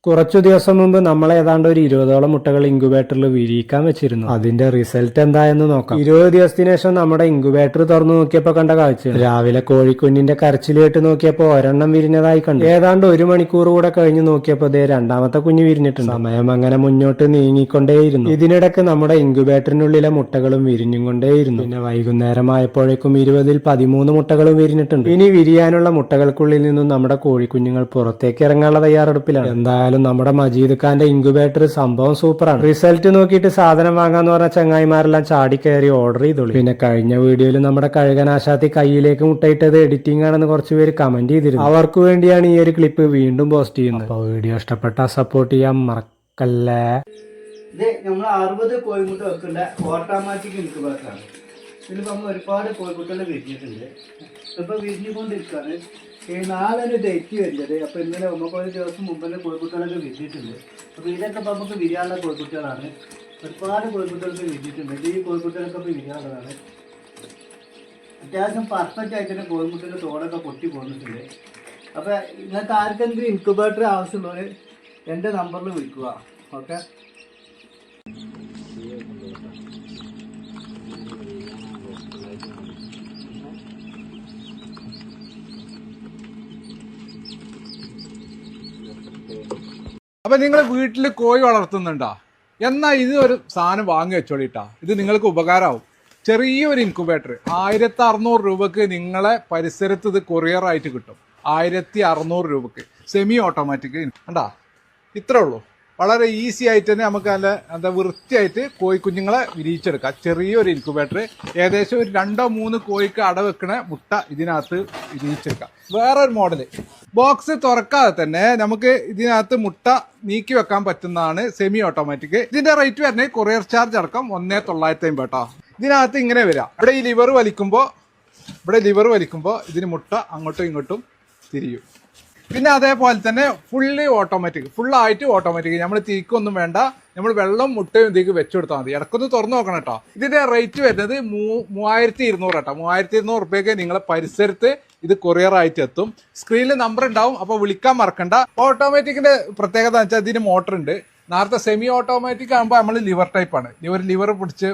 കുറച്ചു ദിവസം മുമ്പ് നമ്മൾ ഏതാണ്ട് ഒരു 20ഓളം മുട്ടകൾ ഇൻക്യുബേറ്ററിൽ വിരിയിക്കാൻ വെച്ചിരുന്നു. അതിന്റെ റിസൾട്ട് എന്തായെന്ന് നോക്കാം. 20 ദിവസത്തിന് ശേഷം നമ്മുടെ ഇൻക്യുബേറ്റർ തുറന്നു നോക്കിയപ്പോൾ കണ്ട കാഴ്ച, രാവിലെ കോഴിക്കുഞ്ഞിന്റെ കരച്ചിൽ കേട്ട് നോക്കിയപ്പോൾ ഒരെണ്ണം വിരിഞ്ഞതായി കണ്ടു. ഏതാണ്ട് 1 മണിക്കൂർ കൂടെ കഴിഞ്ഞ് നോക്കിയപ്പോൾ ദേ രണ്ടാമത്തെ കുഞ്ഞ് വിരിഞ്ഞിട്ടുണ്ട്. സമയം അങ്ങനെ മുന്നോട്ട് നീങ്ങിക്കൊണ്ടേയിരുന്നു. ഇതിനിടയ്ക്ക് നമ്മുടെ ഇൻക്യുബേറ്ററിനുള്ളിലെ മുട്ടകളും വിരിഞ്ഞും കൊണ്ടേയിരുന്നു. പിന്നെ വൈകുന്നേരമായപ്പോഴേക്കും 20ൽ 13 മുട്ടകളും വിരിഞ്ഞിട്ടുണ്ട്. ഇനി വിരിയാനുള്ള മുട്ടകൾക്കുള്ളിൽ നിന്നും നമ്മുടെ കോഴിക്കുഞ്ഞുങ്ങൾ പുറത്തേക്ക് ഇറങ്ങാനുള്ള തയ്യാറെടുപ്പിലാണ്. എന്തായാലും നമ്മുടെ മജീദ് ഖാന്റെ ഇൻക്യുബേറ്റർ സംഭവം സൂപ്പറാണ്. റിസൾട്ട് നോക്കിയിട്ട് സാധനം വാങ്ങാന്ന് പറഞ്ഞ ചങ്ങായിമാരെല്ലാം ചാടി കയറി ഓർഡർ ചെയ്തോളൂ. പിന്നെ കഴിഞ്ഞ വീഡിയോയിൽ നമ്മുടെ കഴുകനാശാത്തി കയ്യിലേക്ക് മുട്ടയിട്ടത് എഡിറ്റിംഗ് ആണെന്ന് കുറച്ചുപേര് കമന്റ് ചെയ്തിരുന്നു. അവർക്ക് വേണ്ടിയാണ് ഈ ഒരു ക്ലിപ്പ് വീണ്ടും പോസ്റ്റ് ചെയ്യുന്നത്. അപ്പോൾ വീഡിയോ ഇഷ്ടപ്പെട്ടാൽ സപ്പോർട്ട് ചെയ്യാൻ മറക്കല്ലേ. ഇത് നമ്മൾ 60 കോഴിമുട്ട വെക്കേണ്ട ഓട്ടോമാറ്റിക് ഇൻക്യുബേറ്ററാണ്. ഇതിൽ നമ്മൾ ഒരുപാട് കോഴിമുട്ടകൾ വിരിഞ്ഞിട്ടുണ്ട്. ഇപ്പോൾ വിരിഞ്ഞുകൊണ്ടിരിക്കുകയാണ്. നാളെ ഡേറ്റ് വരുന്നത്. അപ്പോൾ ഇന്നലെ നമുക്ക് ഒരു ദിവസം മുമ്പ് തന്നെ കോഴിക്കുട്ടികളൊക്കെ വിരിഞ്ഞിട്ടുണ്ട്. അപ്പോൾ ഇതൊക്കെ ഇപ്പോൾ നമുക്ക് വിരിയാനുള്ള കോഴിക്കുട്ടികളാണ്. ഒരുപാട് കോഴിക്കുട്ടികൾക്ക് വിരിഞ്ഞിട്ടുണ്ട്. ഈ കോഴിക്കുട്ടികളൊക്കെ ഇപ്പോൾ വിരിയാനുള്ളതാണ്. അത്യാവശ്യം പെർഫെക്റ്റ് ആയിട്ട് തന്നെ കോഴിമുട്ടയുടെ തോടൊക്കെ പൊട്ടി പോന്നിട്ടുണ്ട്. അപ്പോൾ നിങ്ങൾക്ക് ആർക്കെങ്കിലും ഇൻക്യുബേറ്റർ ആവശ്യമുള്ളവർ എൻ്റെ നമ്പറിൽ വിളിക്കുക. ഓക്കെ. അപ്പൊ നിങ്ങൾ വീട്ടിൽ കോഴി വളർത്തുന്നുണ്ടോ? എന്നാൽ ഇത് ഒരു സാധനം വാങ്ങി വെച്ചോളിട്ടാ. ഇത് നിങ്ങൾക്ക് ഉപകാരമാവും. ചെറിയൊരു ഇൻക്യുബേറ്റർ 1600 രൂപക്ക് നിങ്ങളെ പരിസരത്ത് ഇത് കൊറിയർ ആയിട്ട് കിട്ടും. 1600 രൂപക്ക് സെമി ഓട്ടോമാറ്റിക്. കണ്ടാ, ഇത്രേ ഉള്ളൂ. വളരെ ഈസി ആയിട്ട് തന്നെ നമുക്ക് നല്ല എന്താ വൃത്തിയായിട്ട് കോഴിക്കുഞ്ഞുങ്ങളെ വിരിയിച്ചെടുക്കാം. ചെറിയൊരു ഇൻക്യുബേറ്റർ ഏകദേശം ഒരു 2-3 കോഴിക്ക് അടവെക്കണ മുട്ട ഇതിനകത്ത് വിരിയിച്ചെടുക്കാം. വേറൊരു മോഡല് ബോക്സ് തുറക്കാതെ തന്നെ നമുക്ക് ഇതിനകത്ത് മുട്ട നീക്കി വെക്കാൻ പറ്റുന്നതാണ് സെമി ഓട്ടോമാറ്റിക്. ഇതിന്റെ റേറ്റ് വരുന്നത് കൊറിയർ ചാർജ് അടക്കം 1950 കേട്ടോ. ഇതിനകത്ത് ഇങ്ങനെ വരാം. ഇവിടെ ഈ ലിവർ വലിക്കുമ്പോൾ ഇതിന് മുട്ട അങ്ങോട്ടും ഇങ്ങോട്ടും തിരിയും. പിന്നെ അതേപോലെ തന്നെ ഫുള്ളായിട്ട് ഓട്ടോമാറ്റിക്. നമ്മൾ തിരിക്കൊന്നും വേണ്ട. നമ്മൾ വെള്ളം മുട്ടയും ഇതിലേക്ക് വെച്ചു കൊടുത്താൽ മതി. ഇടക്കൊന്ന് തുറന്നു നോക്കണം കേട്ടോ. ഇതിന്റെ റേറ്റ് വരുന്നത് 3200 കേട്ടോ. 3200 റുപ്യക്ക് നിങ്ങളെ പരിസരത്ത് ഇത് കൊറിയർ ആയിട്ട് എത്തും. സ്ക്രീനിൽ നമ്പർ ഉണ്ടാവും, അപ്പോൾ വിളിക്കാൻ മറക്കണ്ട. ഓട്ടോമാറ്റിക്കിന്റെ പ്രത്യേകത എന്ന് വെച്ചാൽ ഇതിന് മോട്ടർ ഉണ്ട്. നേരത്തെ സെമി ഓട്ടോമാറ്റിക് ആകുമ്പോൾ നമ്മൾ ലിവർ ടൈപ്പാണ്. ലിവർ പിടിച്ച്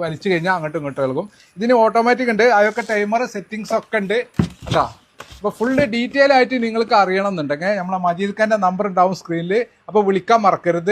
വലിച്ചു കഴിഞ്ഞാൽ അങ്ങോട്ടും ഇങ്ങോട്ടും നൽകും. ഇതിന് ഓട്ടോമാറ്റിക് ഉണ്ട്. അതൊക്കെ ടൈമർ സെറ്റിങ്സ് ഒക്കെ ഉണ്ട് കേട്ടോ. അപ്പോൾ ഫുള്ള് ഡീറ്റെയിൽ ആയിട്ട് നിങ്ങൾക്ക് അറിയണം എന്നുണ്ടെങ്കിൽ നമ്മളെ മജീദ് ഖാന്റെ നമ്പർ ഉണ്ടാവും സ്ക്രീനിൽ. അപ്പോൾ വിളിക്കാൻ മറക്കരുത്.